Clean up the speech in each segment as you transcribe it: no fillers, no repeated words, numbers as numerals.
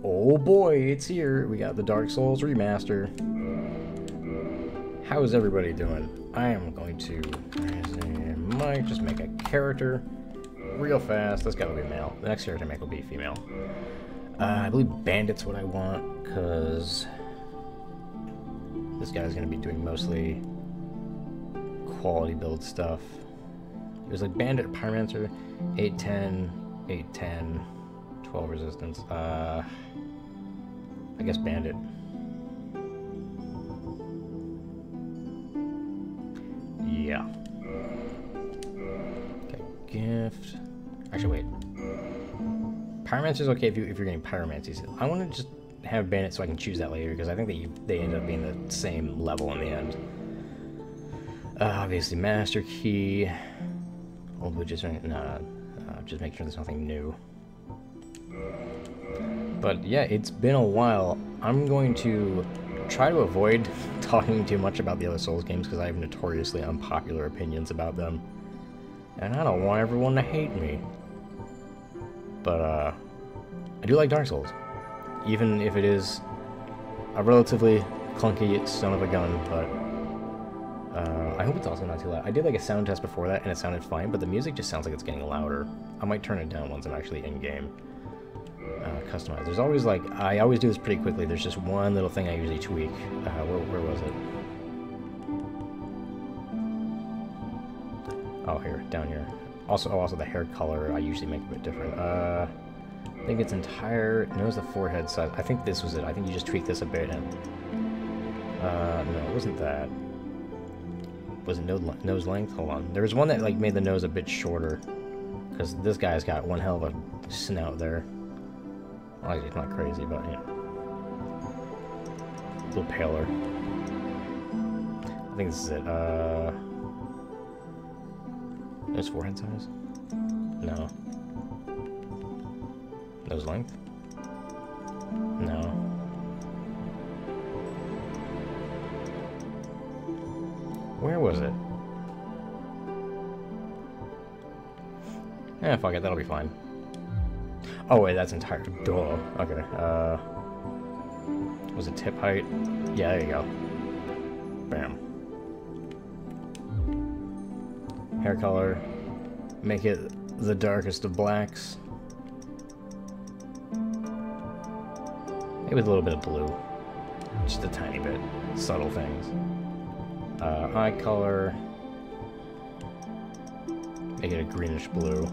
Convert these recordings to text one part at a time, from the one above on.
Oh boy, it's here. We got the Dark Souls Remaster. How is everybody doing? I am going to might just make a character real fast. That's gotta be male. The next character I make will be female. I believe Bandit's what I want, because this guy's gonna be doing mostly quality build stuff. It was like Bandit, Pyromancer, 810, 810, 12 resistance. I guess Bandit. Yeah. Okay, gift. Actually, wait. Pyromancer's okay if you're getting Pyromancies. I want to just have Bandit so I can choose that later, because I think that they end up being the same level in the end. Obviously, Master Key. Old Witches, just make sure there's nothing new. But yeah, it's been a while. I'm going to try to avoid talking too much about the other Souls games, because I have notoriously unpopular opinions about them. And I don't want everyone to hate me. But, I do like Dark Souls. Even if it is a relatively clunky son of a gun, but I hope it's also not too loud. I did like a sound test before that, and it sounded fine, but the music just sounds like it's getting louder. I might turn it down once I'm actually in-game. Customize. There's always, like, I always do this pretty quickly. There's just one little thing I usually tweak. Where was it? Oh, here. Down here. Also the hair color I usually make a bit different. I think it's entire... Nose the forehead size. I think this was it. I think you just tweak this a bit and... no, it wasn't that. Was it nose length? Hold on. There was one that, like, made the nose a bit shorter. Because this guy's got one hell of a snout there. Well, it's not crazy, but, yeah. A little paler. I think this is it. Nose forehead size? No. Nose length? No. Where was it? Eh, fuck it, that'll be fine. Oh wait, that's entire. Duh. Okay. Was it tip height? Yeah, there you go. Bam. Hair color. Make it the darkest of blacks. Maybe with a little bit of blue. Just a tiny bit. Subtle things. Eye color. Make it a greenish blue.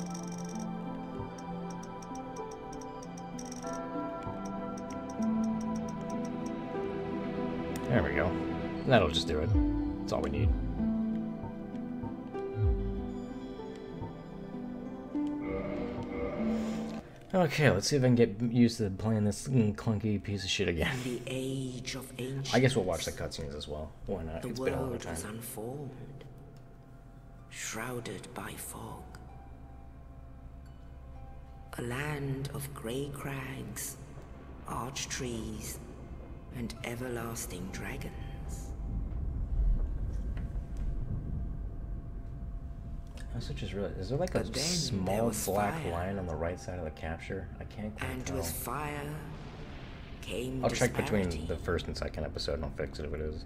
There we go. That'll just do it. That's all we need. Okay, let's see if I can get used to playing this clunky piece of shit again. In the age of ancients, I guess we'll watch the cutscenes as well. Why not? It's been a long time. The world was unformed, shrouded by fog. A land of grey crags, arch trees, and everlasting dragons. I also just realized, is there like a small black line on the right side of the capture? I can't quite tell. And with fire came I'll check disparity. between the first and second episode and I'll fix it if it is.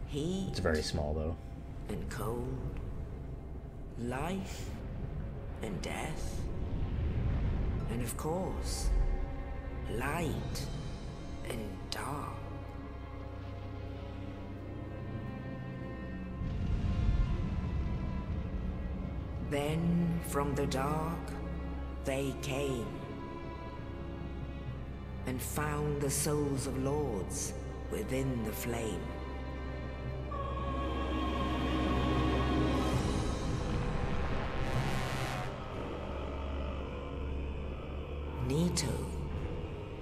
Heat It's very small though. and cold, life and death, and of course, light and dark. Then from the dark they came and found the souls of lords within the flame. Nito,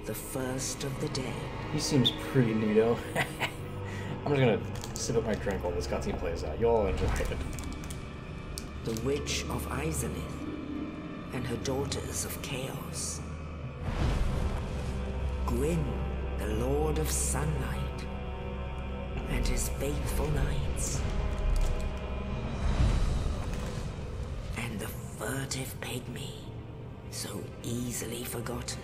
the first of the dead. He seems pretty neato. I'm just gonna sip up my drink while this cutscene plays out. You all enjoy it. The Witch of Izalith and her daughters of Chaos. Gwyn, the Lord of Sunlight, and his faithful knights. And the furtive pygmy, so easily forgotten.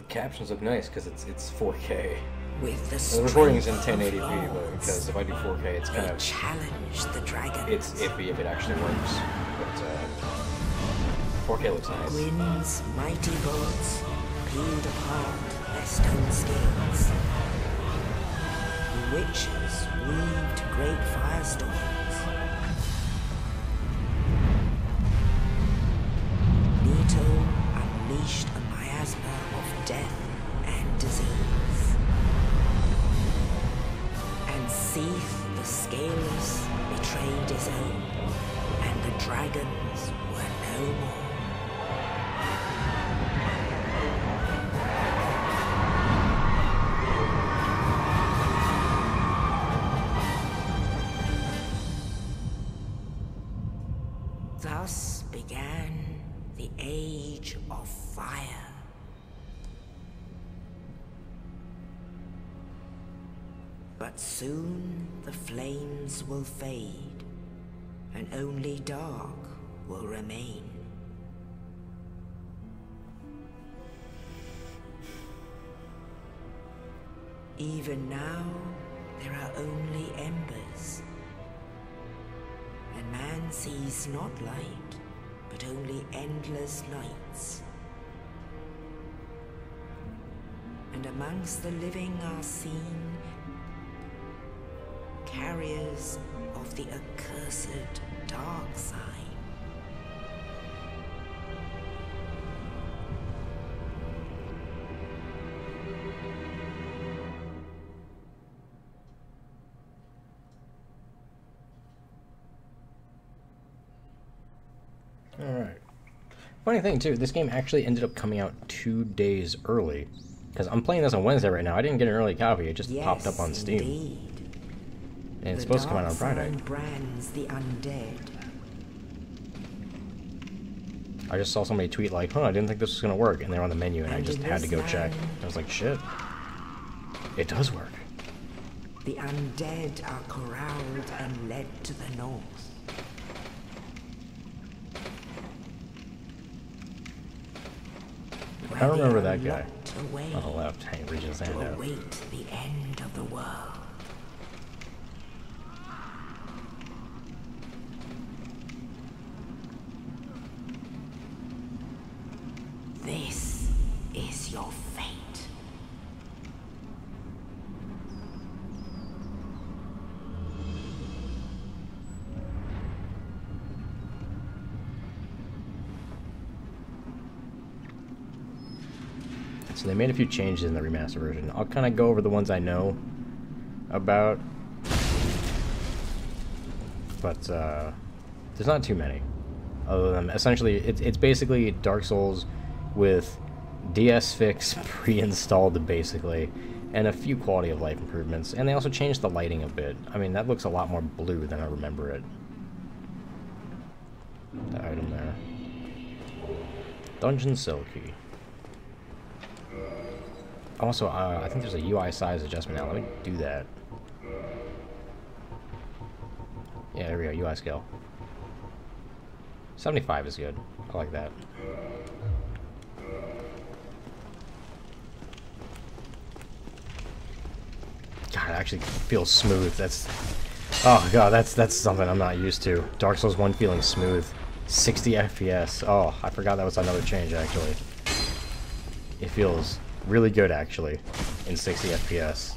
captions look nice because it's 4K. With The recording is in strength of 1080p, but lords, because if I do 4K, it's kind they of challenge the dragons. it's iffy if it actually works. But 4K looks nice. Gwyn's mighty bolts peeled apart their stone scales. The witches weaved great firestorms. Leto unleashed a miasma of death and disease. And Seath the Scaleless betrayed his own, and the dragons were no more. Thus began the Age of Fire. But soon the flames will fade, and only dark will remain. Even now, there are only embers. And man sees not light, but only endless nights. And amongst the living are seen carriers of the accursed dark side. Alright. Funny thing too, this game actually ended up coming out 2 days early. Because I'm playing this on Wednesday right now. I didn't get an early copy, it just popped up on Steam. Indeed. And it's supposed to come out on Friday. Brands the undead. I just saw somebody tweet like, I didn't think this was going to work. And they're on the menu and I And just in had to this go check. land- I was like, shit. It does work. The undead are corralled and led to the north. I remember Where that they are guy locked away on the left. He reaches his hand to out. await the end of the world. This is your fate. So they made a few changes in the remastered version. I'll kind of go over the ones I know about. But there's not too many. Other than essentially, it's basically Dark Souls with DS fix pre-installed basically, and a few quality of life improvements. And they also changed the lighting a bit. I mean, that looks a lot more blue than I remember it. The item there. Dungeon Cell Key. Also, I think there's a UI size adjustment now. Let me do that. Yeah, there we go. UI scale. 75 is good. I like that. God, it actually feels smooth. That's... Oh, God, that's something I'm not used to. Dark Souls 1 feeling smooth. 60 FPS. Oh, I forgot that was another change, actually. It feels really good, actually, in 60 FPS.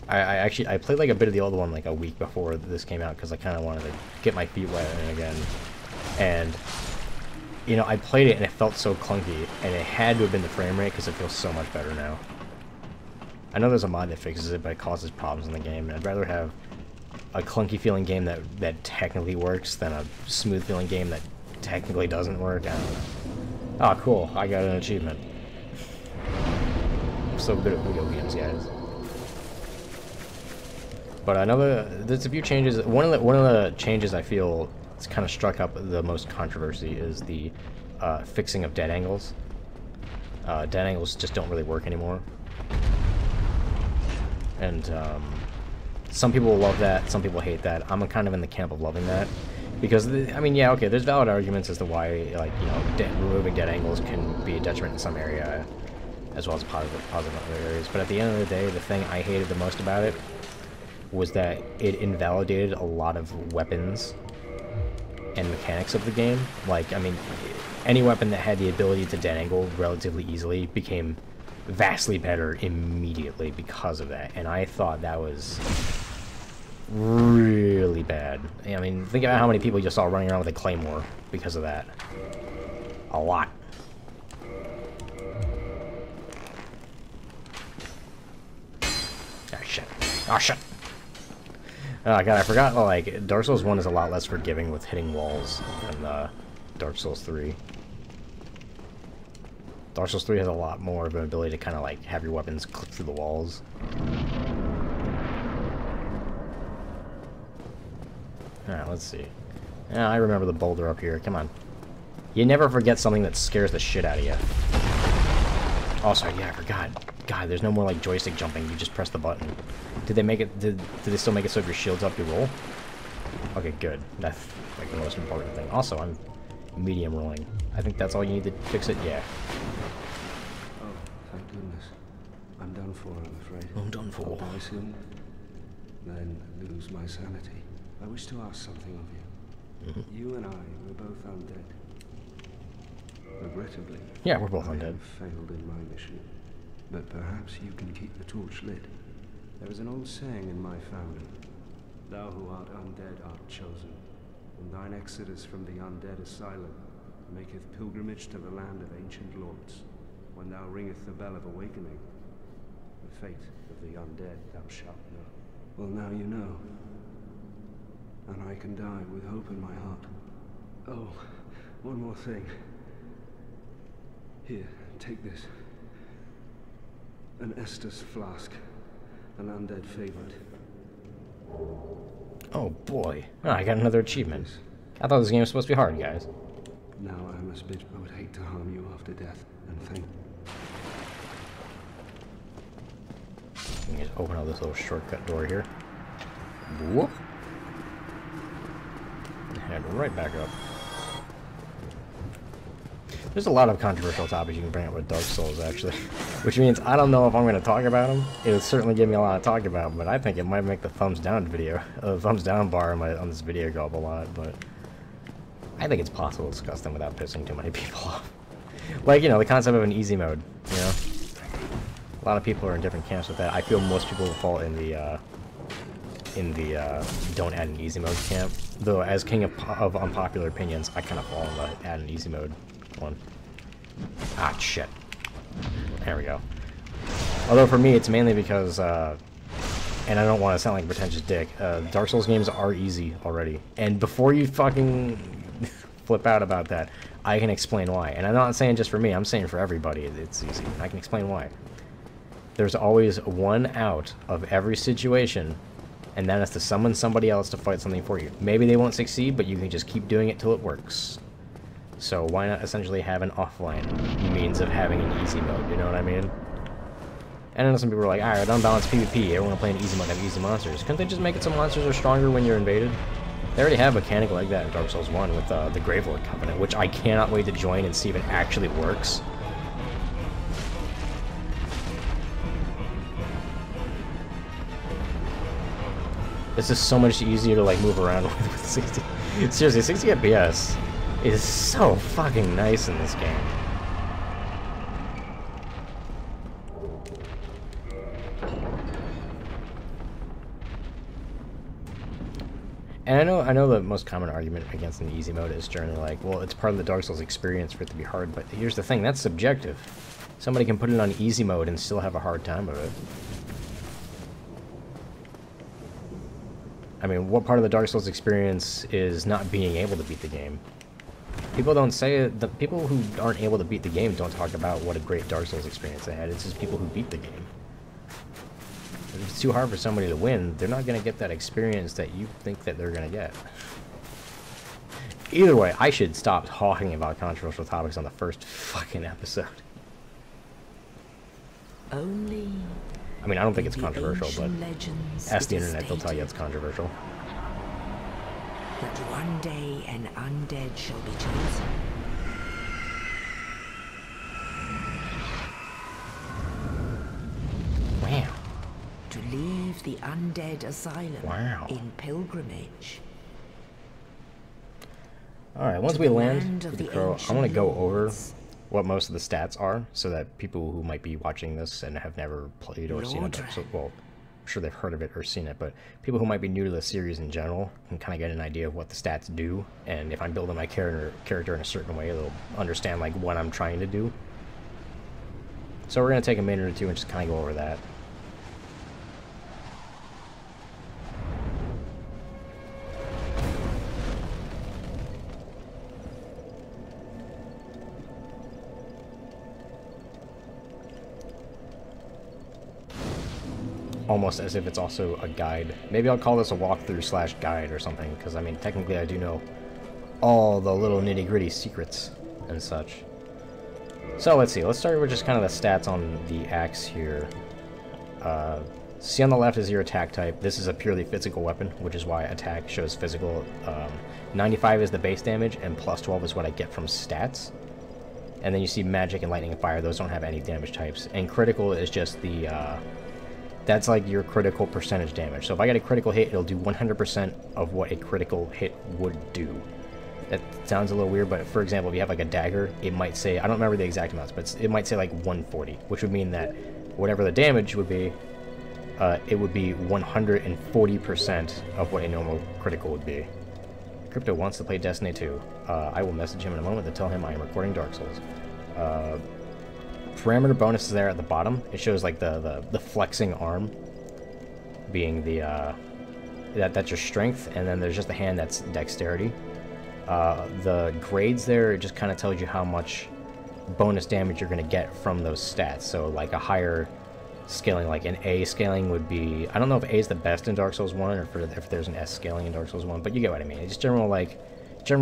I played like a bit of the old one like a week before this came out because I kind of wanted to get my feet wet in it again. And, you know, I played it and it felt so clunky, and it had to have been the frame rate because it feels so much better now. I know there's a mod that fixes it, but it causes problems in the game, and I'd rather have a clunky feeling game that technically works than a smooth feeling game that technically doesn't work. I don't know. Oh, cool. I got an achievement. I'm so good at video games, guys. But there's a few changes. One of the changes I feel it's kind of struck up the most controversy is the fixing of dead angles. Dead angles just don't really work anymore. And some people love that, some people hate that. I'm kind of in the camp of loving that, Because, I mean, yeah, okay, there's valid arguments as to why, like, you know, removing dead angles can be a detriment in some area, as well as positive in other areas. But at the end of the day, the thing I hated the most about it was that it invalidated a lot of weapons and mechanics of the game. Like, I mean, any weapon that had the ability to dead angle relatively easily became vastly better immediately because of that. And I thought that was really bad. I mean, think about how many people you just saw running around with a claymore because of that. A lot. Ah, shit. Oh, shit. Oh, God, I forgot, like, Dark Souls 1 is a lot less forgiving with hitting walls than Dark Souls 3. Dark Souls 3 has a lot more of an ability to kind of, like, have your weapons clip through the walls. Alright, let's see. Yeah, I remember the boulder up here. Come on. You never forget something that scares the shit out of you. Also, yeah, I forgot. God, there's no more, like, joystick jumping. You just press the button. Did they make it... Did they still make it so if your shield's up, you roll? Okay, good. That's, like, the most important thing. Also, I'm medium rolling. I think that's all you need to fix it? Yeah. Oh, thank goodness. I'm done for, I'm afraid. I'm done for. I'll die soon, then lose my sanity. I wish to ask something of you. Mm-hmm. You and I were both undead. Regrettably, Yeah, we're both I undead. have failed in my mission. But perhaps you can keep the torch lit. There is an old saying in my family. Thou who art undead art chosen. And thine exodus from the undead asylum maketh pilgrimage to the land of ancient lords. When thou ringeth the bell of awakening, the fate of the undead thou shalt know. Well, now you know. And I can die with hope in my heart. Oh, one more thing. Here, take this. An Estus flask. An undead favorite. Oh, boy. Oh, I got another achievement. I thought this game was supposed to be hard, guys. Now I must bid. I would hate to harm you after death, and thank. Let me just open up this little shortcut door here. Whoop. Head right back up. There's a lot of controversial topics you can bring up with Dark Souls, actually. Which means I don't know if I'm going to talk about them. It would certainly give me a lot to talk about, but I think it might make the thumbs down video, thumbs down bar on this video go up a lot, but I think it's possible to discuss them without pissing too many people off. Like, you know, the concept of an easy mode, you know? A lot of people are in different camps with that. I feel most people will fall in the don't add an easy mode camp. Though, as king of unpopular opinions, I kind of fall in the add an easy mode one. Ah, shit. There we go. Although for me, it's mainly because, and I don't want to sound like a pretentious dick, Dark Souls games are easy already. And before you fucking flip out about that, I can explain why. And I'm not saying just for me, I'm saying for everybody it's easy. I can explain why. There's always one out of every situation, and that is to summon somebody else to fight something for you. Maybe they won't succeed, but you can just keep doing it till it works. So why not essentially have an offline means of having an easy mode, you know what I mean? And I know some people are like, alright, unbalanced PvP, everyone playing easy mode have easy monsters. Couldn't they just make it so monsters are stronger when you're invaded? They already have a mechanic like that in Dark Souls 1 with the Gravelord Covenant, which I cannot wait to join and see if it actually works. This is so much easier to like move around with 60. Seriously, 60 FPS is so fucking nice in this game. And I know the most common argument against an easy mode is generally like, well, it's part of the Dark Souls experience for it to be hard, but here's the thing, that's subjective. Somebody can put it on easy mode and still have a hard time of it. I mean, what part of the Dark Souls experience is not being able to beat the game? People don't say it, the people who aren't able to beat the game don't talk about what a great Dark Souls experience they had. It's just people who beat the game. If it's too hard for somebody to win, they're not going to get that experience that you think that they're going to get. Either way, I should stop talking about controversial topics on the first fucking episode. Only I mean, I don't think it's the controversial, but ancient legends ask the it is internet, they'll tell you stated. it's controversial. that one day an undead shall be chosen. Wow. To leave the undead asylum Wow. in pilgrimage. Alright, once we land with the crow, I want to go over what most of the stats are, so that people who might be watching this and have never played or seen it, well, I'm sure they've heard of it or seen it, but people who might be new to the series in general can kind of get an idea of what the stats do, and if I'm building my character in a certain way, they'll understand like what I'm trying to do. So we're going to take a minute or two and just kind of go over that. Almost as if it's also a guide. Maybe I'll call this a walkthrough slash guide or something, because I mean, technically I do know all the little nitty-gritty secrets and such. So let's see, let's start with just kind of the stats on the axe here. See on the left is your attack type. This is a purely physical weapon, which is why attack shows physical. 95 is the base damage, and plus 12 is what I get from stats. And then you see magic and lightning and fire, those don't have any damage types. And critical is just the, that's like your critical percentage damage. So if I get a critical hit, it'll do 100% of what a critical hit would do. That sounds a little weird, but for example, if you have like a dagger, it might say, I don't remember the exact amounts, but it might say like 140, which would mean that whatever the damage would be, it would be 140% of what a normal critical would be. Crypto wants to play Destiny 2. I will message him in a moment to tell him I am recording Dark Souls. Parameter bonus is there at the bottom. It shows like the flexing arm being the that's your strength, and then there's just the hand that's dexterity. The grades there, it just kind of tells you how much bonus damage you're going to get from those stats. So like a higher scaling, like an A scaling would be, I don't know if A is the best in Dark Souls 1 or if there's an S scaling in Dark Souls 1, but you get what I mean. It's general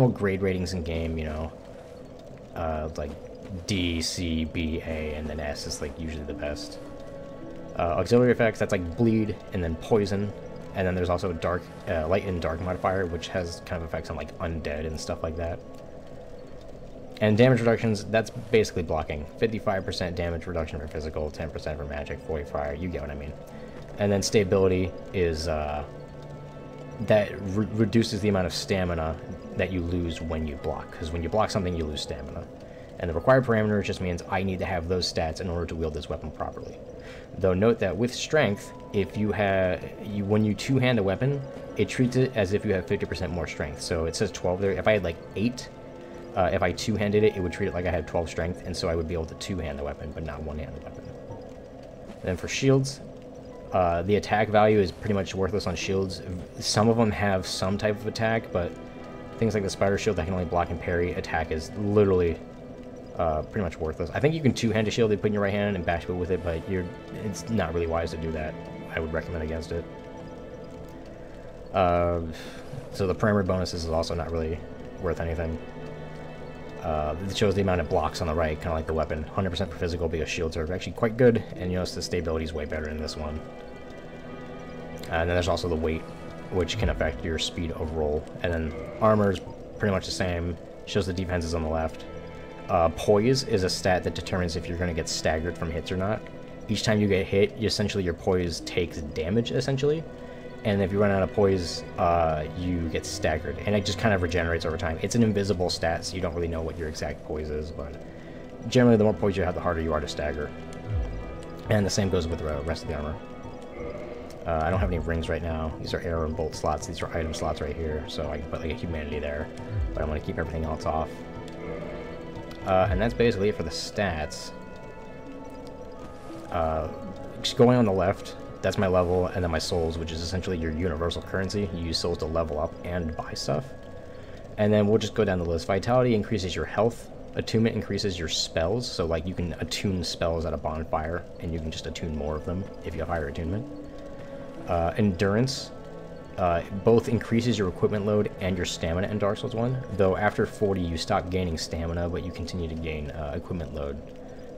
grade ratings in game, you know, like D, C, B, A, and then S is like usually the best. Auxiliary effects, that's like bleed and then poison, and then there's also dark, light and dark modifier, which has kind of effects on like undead and stuff like that. And damage reductions, that's basically blocking. 55% damage reduction for physical, 10% for magic, 40 fire, you get what I mean. And then stability is, that reduces the amount of stamina that you lose when you block, because when you block something, you lose stamina. And the required parameter just means I need to have those stats in order to wield this weapon properly. Though note that with strength, if you have, when you two-hand a weapon, it treats it as if you have 50% more strength. So it says 12 there. If I had like 8, if I two-handed it, it would treat it like I had 12 strength, and so I would be able to two-hand the weapon, but not one-hand the weapon. Then for shields, the attack value is pretty much worthless on shields. Some of them have some type of attack, but things like the spider shield that can only block and parry, attack is literally pretty much worthless. I think you can two-hand a shield, they put in your right hand and bash people with it, but it's not really wise to do that. I would recommend against it. So the parameter bonuses is also not really worth anything. It shows the amount of blocks on the right, kind of like the weapon. 100% for physical, because shields are actually quite good, and you notice the stability is way better in this one. And then there's also the weight, which can affect your speed of roll. And then armor is pretty much the same, shows the defenses on the left. Poise is a stat that determines if you're going to get staggered from hits or not. Each time you get hit, essentially your poise takes damage, essentially. And if you run out of poise, you get staggered. And it just kind of regenerates over time. It's an invisible stat, so you don't really know what your exact poise is, but generally the more poise you have, the harder you are to stagger. And the same goes with the rest of the armor. I don't have any rings right now. These are arrow and bolt slots. These are item slots right here, so I can put like a humanity there. But I'm going to keep everything else off. And that's basically it for the stats. Just going on the left, that's my level, and then my souls, which is essentially your universal currency. You use souls to level up and buy stuff. And then we'll just go down the list. Vitality increases your health. Attunement increases your spells, so like you can attune spells at a bonfire, and you can just attune more of them if you have higher attunement. Endurance both increases your equipment load and your stamina in Dark Souls 1, though after 40 you stop gaining stamina, but you continue to gain equipment load.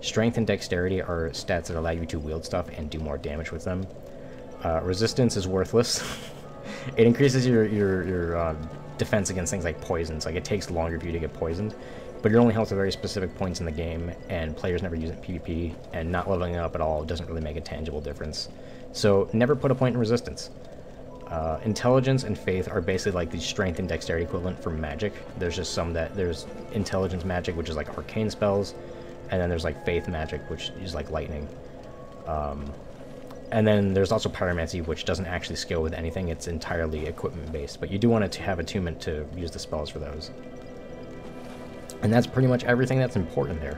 Strength and dexterity are stats that allow you to wield stuff and do more damage with them. Resistance is worthless. It increases your defense against things like poisons. Like, it takes longer for you to get poisoned, but it only helps at very specific points in the game, and players never use it in PvP, and not leveling it up at all doesn't really make a tangible difference. So, never put a point in resistance. Intelligence and faith are basically like the strength and dexterity equivalent for magic. There's just some that, there's intelligence magic, which is like arcane spells, and then there's like faith magic, which is like lightning. And then there's also pyromancy, which doesn't actually scale with anything, it's entirely equipment based, but you do want to have attunement to use the spells for those. And that's pretty much everything that's important there.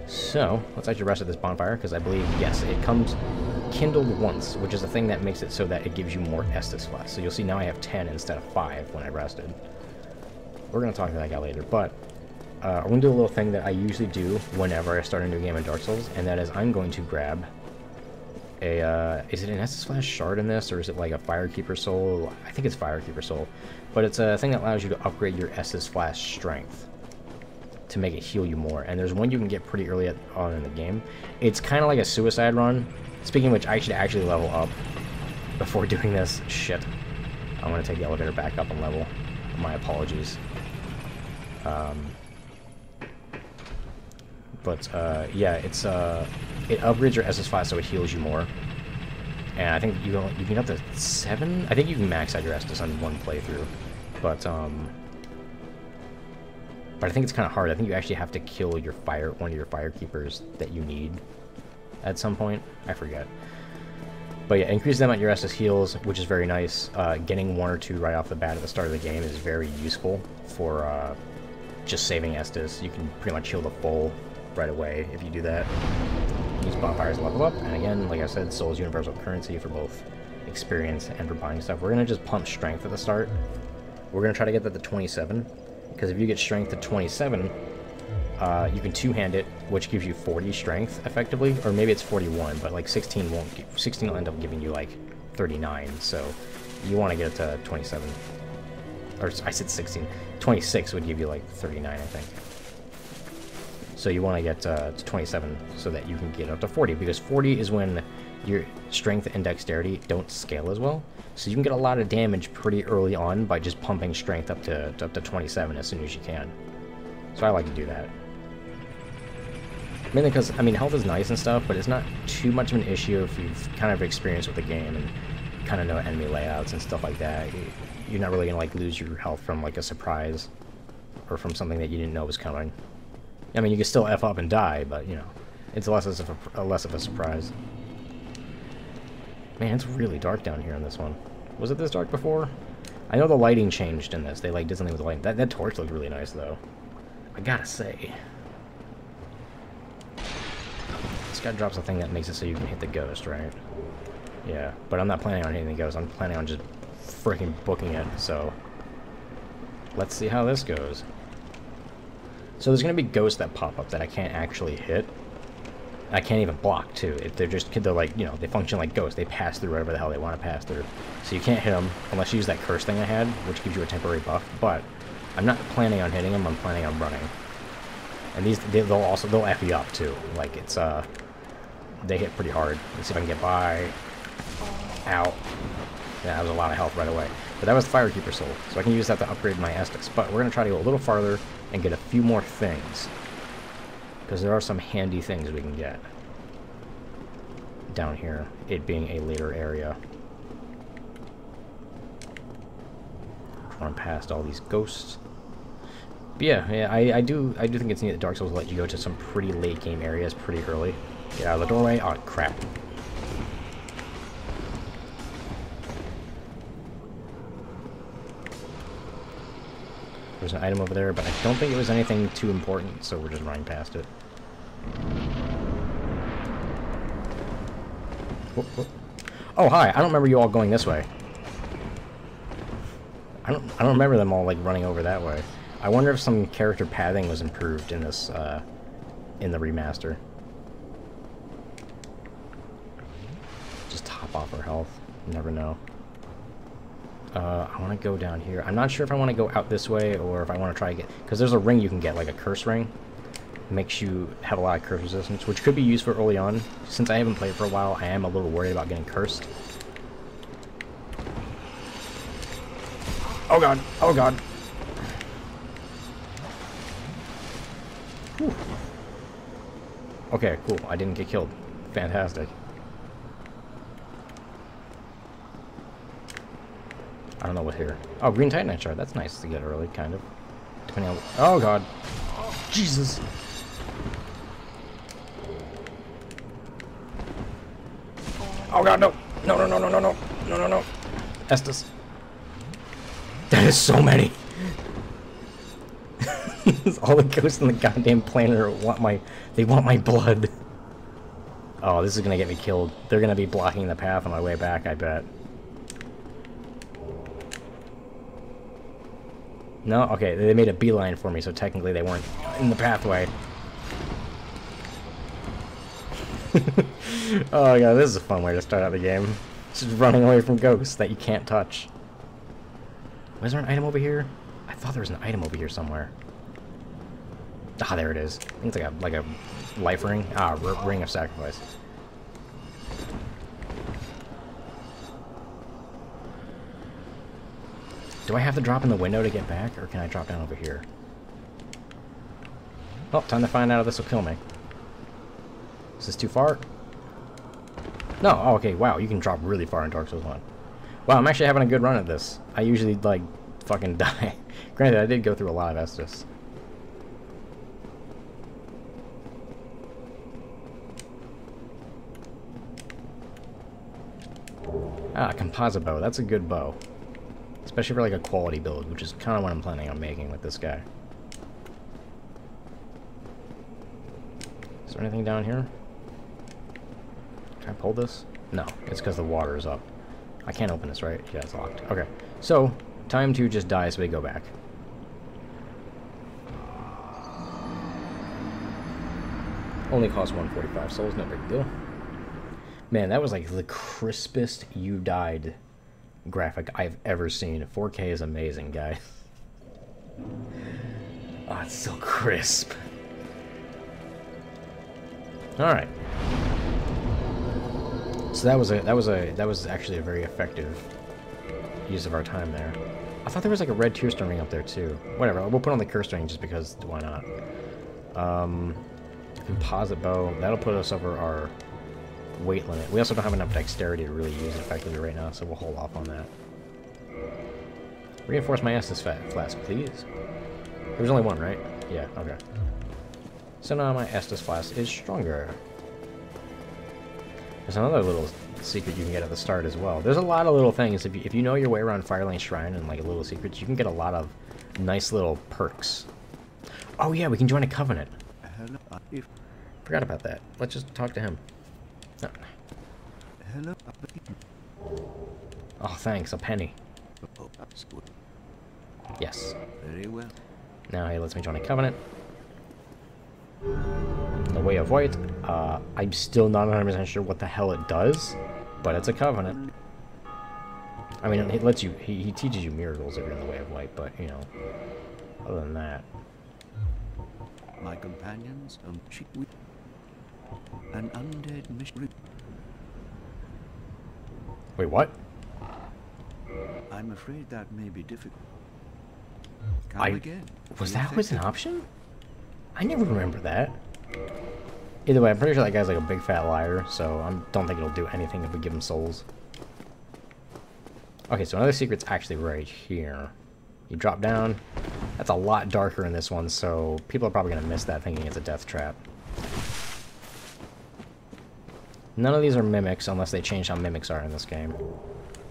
So, let's actually rest at this bonfire, because I believe, yes, it comes kindled once, which is the thing that makes it so that it gives you more Estus flasks. So you'll see now I have 10 instead of 5 when I rested. We're going to talk to that guy later, but I'm going to do a little thing that I usually do whenever I start a new game of Dark Souls, and that is I'm going to grab a, is it an Estus Flask shard in this, or is it like a Firekeeper Soul? I think it's Firekeeper Soul, but it's a thing that allows you to upgrade your Estus Flask strength to make it heal you more, and there's one you can get pretty early on in the game. It's kind of like a suicide run. Speaking of which, I should actually level up before doing this. Shit. I'm going to take the elevator back up and level. My apologies. Yeah, it's it upgrades your Estus Flask so it heals you more. And I think you can get up to 7? I think you can max out your Estus on one playthrough. But I think it's kind of hard. I think you actually have to kill one of your Firekeepers that you need at some point. I forget. But yeah, increase them at your Estus heals, which is very nice. Getting 1 or 2 right off the bat at the start of the game is very useful for just saving Estus. You can pretty much heal the full right away if you do that. These bonfires level up, and again, like I said, Soul is universal currency for both experience and for buying stuff. We're going to just pump strength at the start. We're going to try to get that to 27, because if you get strength to 27, you can two-hand it, which gives you 40 strength, effectively, or maybe it's 41, but like 16 will end up giving you like 39, so you want to get it to 27, or I said 16, 26 would give you like 39, I think. So you want to get to 27 so that you can get up to 40, because 40 is when your strength and dexterity don't scale as well. So you can get a lot of damage pretty early on by just pumping strength up to 27 as soon as you can. So I like to do that. Mainly because, I mean, health is nice and stuff, but it's not too much of an issue if you've kind of experienced with the game and kind of know enemy layouts and stuff like that. You're not really going to like lose your health from like a surprise or from something that you didn't know was coming. I mean, you can still F up and die, but, you know, it's less of a surprise. Man, it's really dark down here in this one. Was it this dark before? I know the lighting changed in this. They like did something with the lighting. That torch looked really nice, though. I gotta say. This guy drops a thing that makes it so you can hit the ghost, right? Yeah, but I'm not planning on hitting the ghost. I'm planning on just freaking booking it, so... Let's see how this goes. So there's going to be ghosts that pop up that I can't actually hit. I can't even block, too. They're like, you know, they function like ghosts. They pass through whatever the hell they want to pass through. So you can't hit them unless you use that curse thing I had, which gives you a temporary buff. But I'm not planning on hitting them. I'm planning on running. And these, they'll F you up, too. Like, it's, they hit pretty hard. Let's see if I can get by. Ow. Yeah, that was a lot of health right away. But that was the Firekeeper Soul, so I can use that to upgrade my Estus. But we're going to try to go a little farther and get a few more things. Because there are some handy things we can get. Down here, it being a later area. Run past all these ghosts. But yeah, I do think it's neat that Dark Souls will let you go to some pretty late game areas pretty early. Get out of the doorway. Oh, crap. There's an item over there, but I don't think it was anything too important, so we're just running past it. Whoop, whoop. Oh, hi! I don't remember you all going this way. I don't remember them all, like, running over that way. I wonder if some character pathing was improved in this, in the remaster. Just top off our health. You never know. I want to go down here. I'm not sure if I want to go out this way or if I want to try to get... Because there's a ring you can get, like a curse ring. Makes you have a lot of curse resistance, which could be useful early on. Since I haven't played for a while, I am a little worried about getting cursed. Oh god! Oh god! Whew. Okay, cool. I didn't get killed. Fantastic. I don't know what here. Oh, green titanite shard. That's nice to get early, kind of. Depending on... Oh, God. Oh, Jesus. Oh, God, no. No, no, no, no, no, no. No, no, no. Estus. That is so many. All the ghosts in the goddamn planet want my... They want my blood. Oh, this is gonna get me killed. They're gonna be blocking the path on my way back, I bet. No? Okay, they made a beeline for me, so technically they weren't in the pathway. Oh god, this is a fun way to start out the game. Just running away from ghosts that you can't touch. Was there an item over here? I thought there was an item over here somewhere. Ah, there it is. I think it's like a life ring. Ah, ring of sacrifice. Do I have to drop in the window to get back, or can I drop down over here? Oh, time to find out if this will kill me. Is this too far? No, oh, okay, wow, you can drop really far in Dark Souls 1. Wow, I'm actually having a good run at this. I usually, like, fucking die. Granted, I did go through a lot of Estus. Ah, composite bow. That's a good bow. Especially for like a quality build, which is kind of what I'm planning on making with this guy. Is there anything down here? Can I pull this? No, it's because the water is up. I can't open this, right? Yeah, it's locked. Okay, so time to just die so we go back. Only costs 145 souls, no big deal. Man, that was like the crispest you died graphic I've ever seen. 4K is amazing, guys. Oh, it's so crisp. All right. So that was actually a very effective use of our time there. I thought there was like a red tear stone ring up there too. Whatever, we'll put on the curse ring just because why not? Composite bow, that'll put us over our weight limit. We also don't have enough dexterity to really use it effectively right now, so we'll hold off on that. Reinforce my Estus flask, please. There's only one, right? Yeah, okay. So now my Estus flask is stronger. There's another little secret you can get at the start as well. There's a lot of little things. If you know your way around Firelane Shrine and like little secrets, you can get a lot of nice little perks. Oh yeah, we can join a covenant. Forgot about that. Let's just talk to him. Oh. Hello. Oh, thanks. A penny. Yes. Very well. Now he lets me join a covenant. The Way of White. I'm still not 100% sure what the hell it does, but it's a covenant. I mean, it lets you. He teaches you miracles if you're in the Way of White, but you know, other than that. My companions, an undead mystery. Wait, what? I'm afraid that may be difficult. Come again. Was that always an option? I never remember that. Either way, I'm pretty sure that guy's like a big fat liar, so I don't think it'll do anything if we give him souls. Okay, so another secret's actually right here. You drop down. That's a lot darker in this one, so people are probably going to miss that thinking it's a death trap. None of these are mimics unless they change how mimics are in this game.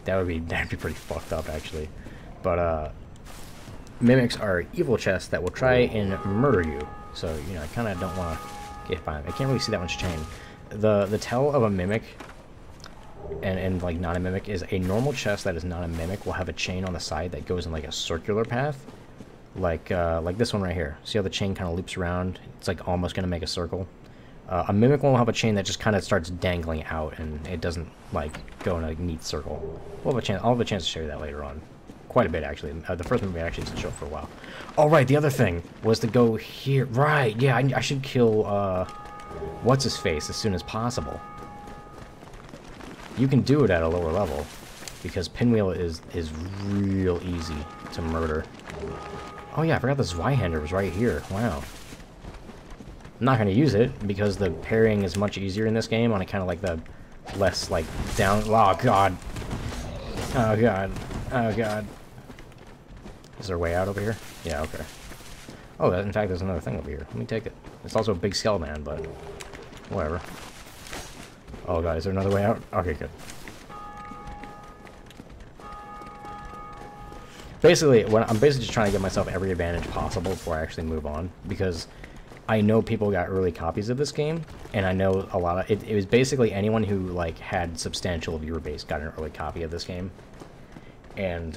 That'd be pretty fucked up actually. But mimics are evil chests that will try and murder you. So, you know, I kind of don't want to get by them. I can't really see that much chain. The tell of a mimic and like not a mimic is a normal chest that is not a mimic will have a chain on the side that goes in like a circular path. Like this one right here. See how the chain kind of loops around? It's like almost going to make a circle. A mimic will have a chain that just kind of starts dangling out, and it doesn't like go in a neat circle. I'll have a chance to show you that later on. Quite a bit, actually. The first mimic actually doesn't show up for a while. Oh, right, the other thing was to go here. Right, yeah, I should kill, what's-his-face as soon as possible. You can do it at a lower level, because Pinwheel is real easy to murder. Oh yeah, I forgot the Zweihander was right here. Wow. I'm not going to use it because the parrying is much easier in this game on a kind of like the less like down. Oh god. Oh god. Oh god. Is there a way out over here? Yeah, okay. Oh, in fact, there's another thing over here. Let me take it. It's also a big skull man, but whatever. Oh god, is there another way out? Okay, good. Basically, I'm basically just trying to get myself every advantage possible before I actually move on, because I know people got early copies of this game, and I know a lot of it was basically anyone who like had substantial viewer base got an early copy of this game, and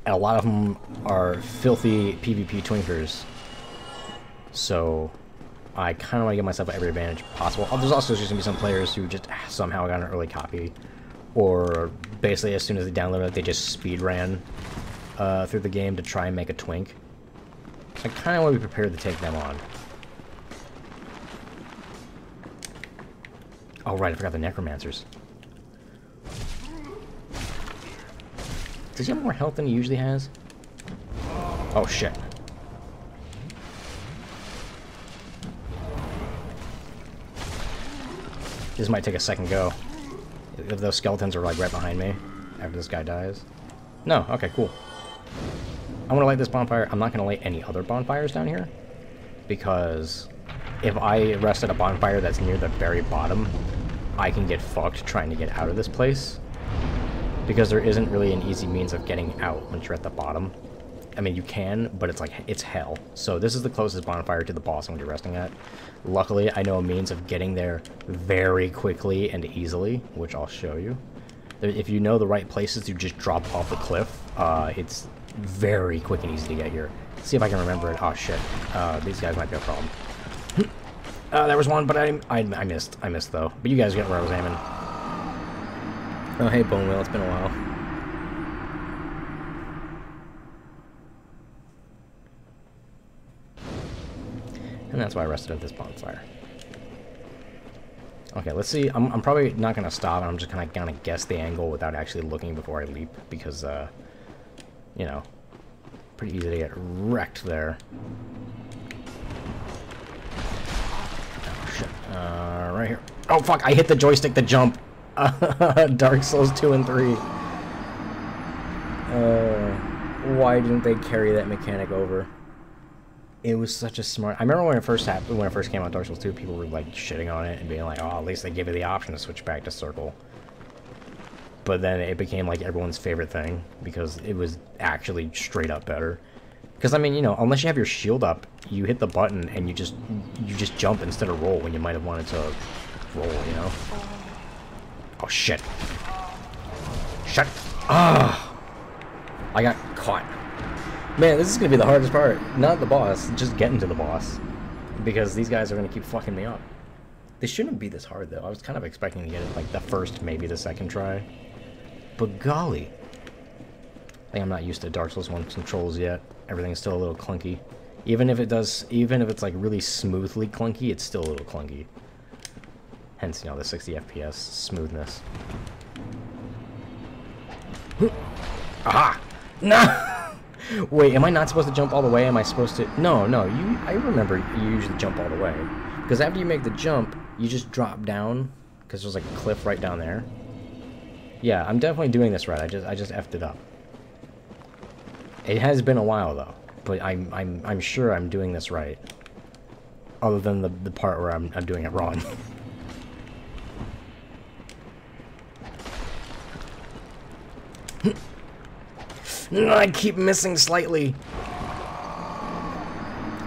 a lot of them are filthy PvP twinkers. So I kind of want to give myself every advantage possible. There's also just gonna be some players who just somehow got an early copy, or basically as soon as they download it, they just speed ran through the game to try and make a twink. So I kind of want to be prepared to take them on. Oh right, I forgot the necromancers. Does he have more health than he usually has? Oh shit. This might take a second go. If those skeletons are like right behind me after this guy dies. No, okay, cool. I want to light this bonfire. I'm not going to light any other bonfires down here, because if I rest at a bonfire that's near the very bottom, I can get fucked trying to get out of this place, because there isn't really an easy means of getting out once you're at the bottom. I mean, you can, but it's like, it's hell. So this is the closest bonfire to the boss I'm going to be resting at. Luckily, I know a means of getting there very quickly and easily, which I'll show you. If you know the right places to just drop off the cliff, it's very quick and easy to get here. Let's see if I can remember it. Oh shit, these guys might be a problem. There was one, but I missed. I missed though. But you guys get where I was aiming. Oh hey Bone Wheel, it's been a while. And that's why I rested at this bonfire. Okay, let's see. I'm probably not gonna stop. I'm just gonna guess the angle without actually looking before I leap, because you know, pretty easy to get wrecked there. Oh shit! Right here. Oh fuck! I hit the joystick to jump. Dark Souls 2 and 3. Why didn't they carry that mechanic over? It was such a smart... I remember when it first happened, when it first came out, Dark Souls 2, people were like shitting on it and being like, oh, at least they give you the option to switch back to circle. But then it became like everyone's favorite thing, because it was actually straight up better. Because I mean, you know, unless you have your shield up, you hit the button and you just jump instead of roll when you might have wanted to roll, you know? Oh shit. Shut. Ah! I got caught. Man, this is gonna be the hardest part. Not the boss, just getting to the boss. Because these guys are gonna keep fucking me up. They shouldn't be this hard though. I was kind of expecting to get it like the first, maybe the second try. But golly. I think I'm not used to Dark Souls 1 controls yet. Everything's still a little clunky. Even if it's like really smoothly clunky, it's still a little clunky. Hence, you know, the 60 FPS smoothness. Aha! No! Wait, am I not supposed to jump all the way? Am I supposed to... No, I remember you usually jump all the way. Because after you make the jump, you just drop down, because there's like a cliff right down there. Yeah, I'm definitely doing this right. I just effed it up. It has been a while though, but I'm sure I'm doing this right. Other than the part where I'm doing it wrong. I keep missing slightly.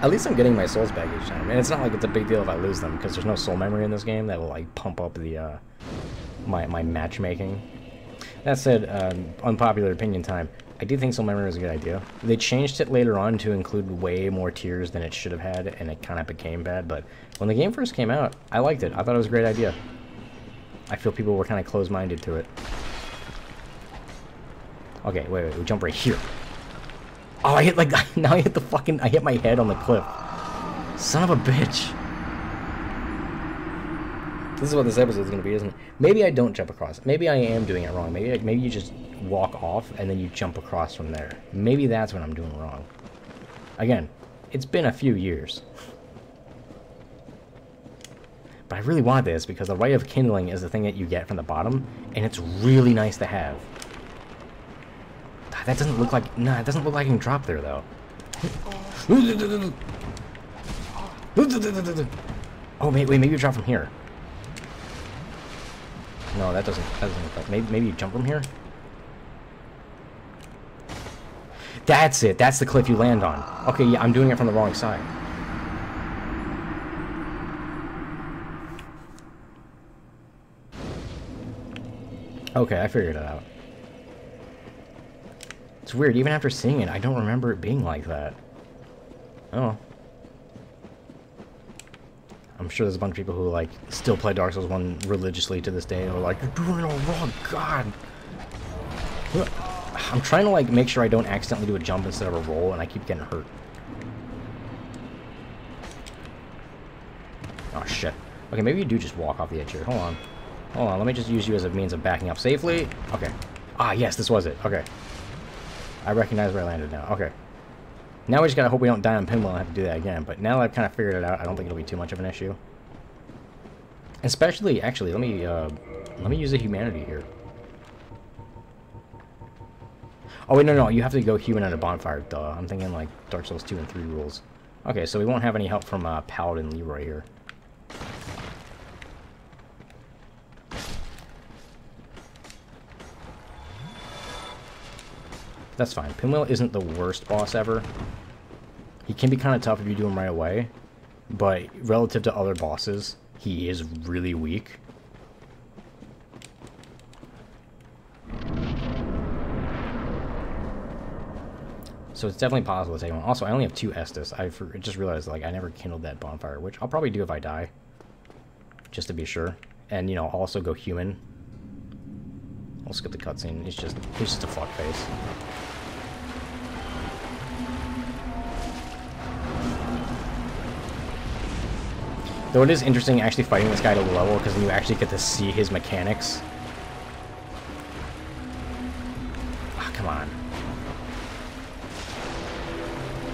At least I'm getting my souls back each time, and it's not like it's a big deal if I lose them, because there's no soul memory in this game that will like pump up the my matchmaking. That said, unpopular opinion time. I do think soul memory was a good idea. They changed it later on to include way more tiers than it should have had, and it kind of became bad. But when the game first came out, I liked it. I thought it was a great idea. I feel people were kind of closed-minded to it. Okay, wait, we jump right here. Oh, I hit like, now I hit the fucking, I hit my head on the cliff. Son of a bitch. This is what this episode is going to be, isn't it? Maybe I don't jump across. Maybe I am doing it wrong. Maybe you just walk off and then you jump across from there. Maybe that's what I'm doing wrong. Again, it's been a few years. But I really want this because the Rite of Kindling is the thing that you get from the bottom, and it's really nice to have. That doesn't look like... Nah, it doesn't look like I can drop there, though. Oh, wait, maybe you drop from here. No, that doesn't look like... Maybe you jump from here? That's it. That's the cliff you land on. Okay, yeah, I'm doing it from the wrong side. Okay, I figured it out. It's weird. Even after seeing it, I don't remember it being like that. Oh. I'm sure there's a bunch of people who, like, still play Dark Souls 1 religiously to this day. Or like, you're doing it all wrong, God! I'm trying to, like, make sure I don't accidentally do a jump instead of a roll, and I keep getting hurt. Oh, shit. Okay, maybe you do just walk off the edge here. Hold on. Hold on, let me just use you as a means of backing up safely. Okay. Ah, yes, this was it. Okay. I recognize where I landed now. Okay. Now we just gotta hope we don't die on pinwheel and have to do that again. But now that I've kind of figured it out, I don't think it'll be too much of an issue. Especially, actually, let me use the humanity here. Oh, wait, no, you have to go human at a bonfire. Duh. I'm thinking, like, Dark Souls 2 and 3 rules. Okay, so we won't have any help from Paladin Leroy here. That's fine. Pinwheel isn't the worst boss ever. He can be kind of tough if you do him right away, but relative to other bosses, he is really weak. So it's definitely possible to take one. Also, I only have 2 Estus. I just realized, like, I never kindled that bonfire, which I'll probably do if I die, just to be sure. And, you know, I'll also go human. I'll skip the cutscene. He's just a fuckface. Though it is interesting actually fighting this guy at a low level, because then you actually get to see his mechanics. Ah, come on.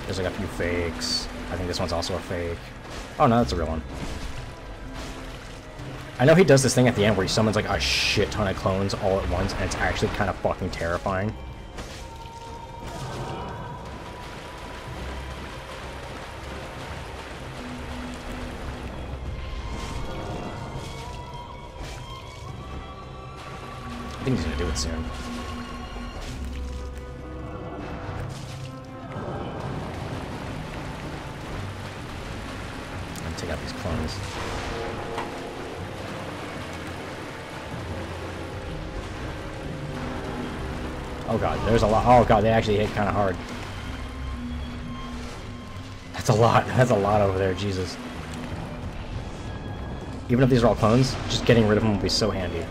There's like a few fakes. I think this one's also a fake. Oh no, that's a real one. I know he does this thing at the end where he summons like a shit ton of clones all at once, and it's actually kind of fucking terrifying. I think he's gonna do it soon. I'm take out these clones. Oh god, there's a lot. Oh god, they actually hit kind of hard. That's a lot. That's a lot over there, Jesus. Even if these are all clones, just getting rid of them will be so handy.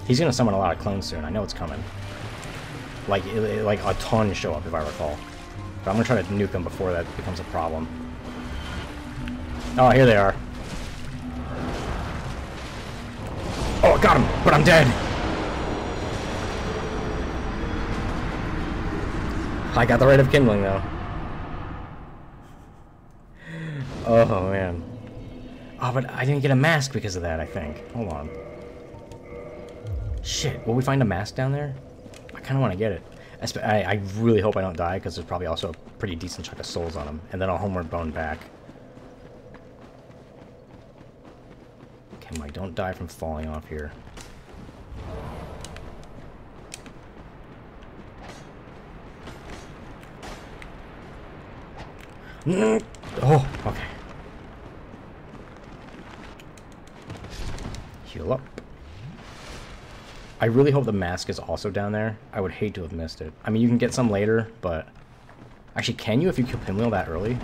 He's gonna summon a lot of clones soon. I know it's coming. Like a ton show up, if I recall. But I'm gonna try to nuke them before that becomes a problem. Oh, here they are. Oh, got him, but I'm dead. I got the Rite of Kindling, though. Oh, man. Oh, but I didn't get a mask because of that, I think. Hold on. Shit, will we find a mask down there? I kind of want to get it. I really hope I don't die, because there's probably also a pretty decent chunk of souls on them. And then I'll homeward bone back. Okay, Mike, don't die from falling off here. Oh, okay. Heal up. I really hope the mask is also down there. I would hate to have missed it. I mean, you can get some later, but... Actually, can you if you kill Pinwheel that early?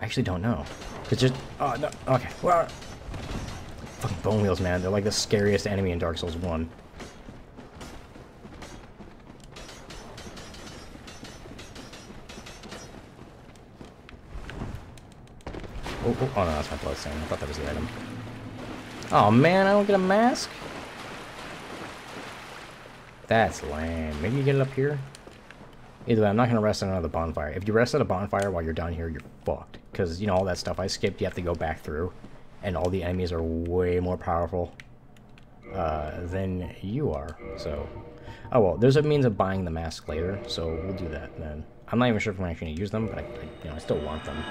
I actually don't know. It's just... Oh, no. Okay. Well, fucking bone wheels, man. They're like the scariest enemy in Dark Souls 1. Oh, no, that's my bloodstain. I thought that was the item. Oh, man, I don't get a mask? That's lame. Maybe you get it up here? Either way, I'm not going to rest at another bonfire. If you rest at a bonfire while you're down here, you're fucked. Because, you know, all that stuff I skipped, you have to go back through. And all the enemies are way more powerful than you are. So, oh well, there's a means of buying the mask later, so we'll do that then. I'm not even sure if I'm actually going to use them, but I still want them.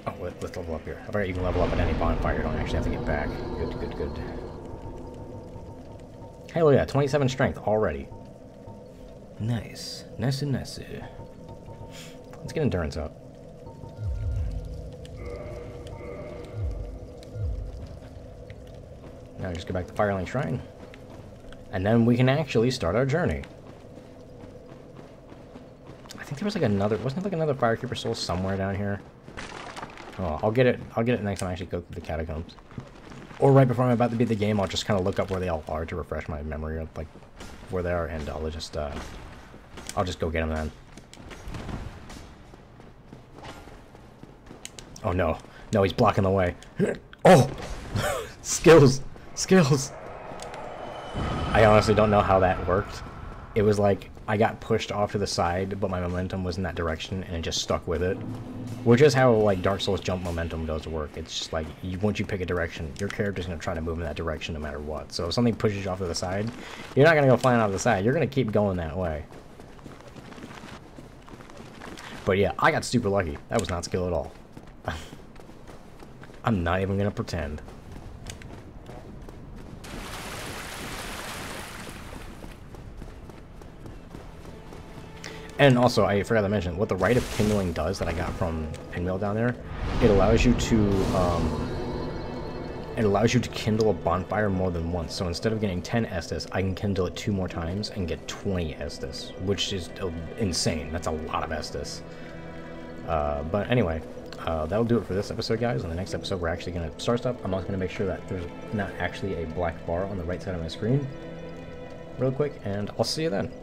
Oh, let's level up here. I forgot you can level up at any bonfire. You don't actually have to get back. Good, good, good. Hell yeah, 27 strength already. Nice. Nice and nice. Let's get endurance up. Now just go back to Firelight Shrine. And then we can actually start our journey. I think there was like another... Wasn't there like another Firekeeper soul somewhere down here? Oh, I'll get it next time I actually go through the catacombs. Or right before I'm about to beat the game, I'll just kind of look up where they all are to refresh my memory of like where they are, and I'll just go get them then. Oh no. No, he's blocking the way. Oh! Skills! Skills! I honestly don't know how that worked. It was like, I got pushed off to the side, but my momentum was in that direction, and it just stuck with it. Which is how, like, Dark Souls jump momentum does work. It's just like, once you pick a direction, your character's going to try to move in that direction no matter what. So if something pushes you off to the side, you're not going to go flying off the side. You're going to keep going that way. But yeah, I got super lucky. That was not skill at all. I'm not even going to pretend. And also, I forgot to mention, what the Rite of Kindling does that I got from Pinwheel down there, it allows you to kindle a bonfire more than once. So instead of getting 10 Estus, I can kindle it 2 more times and get 20 Estus, which is insane. That's a lot of Estus. But anyway, that'll do it for this episode, guys. In the next episode, we're actually going to start stuff. I'm also going to make sure that there's not actually a black bar on the right side of my screen real quick, and I'll see you then.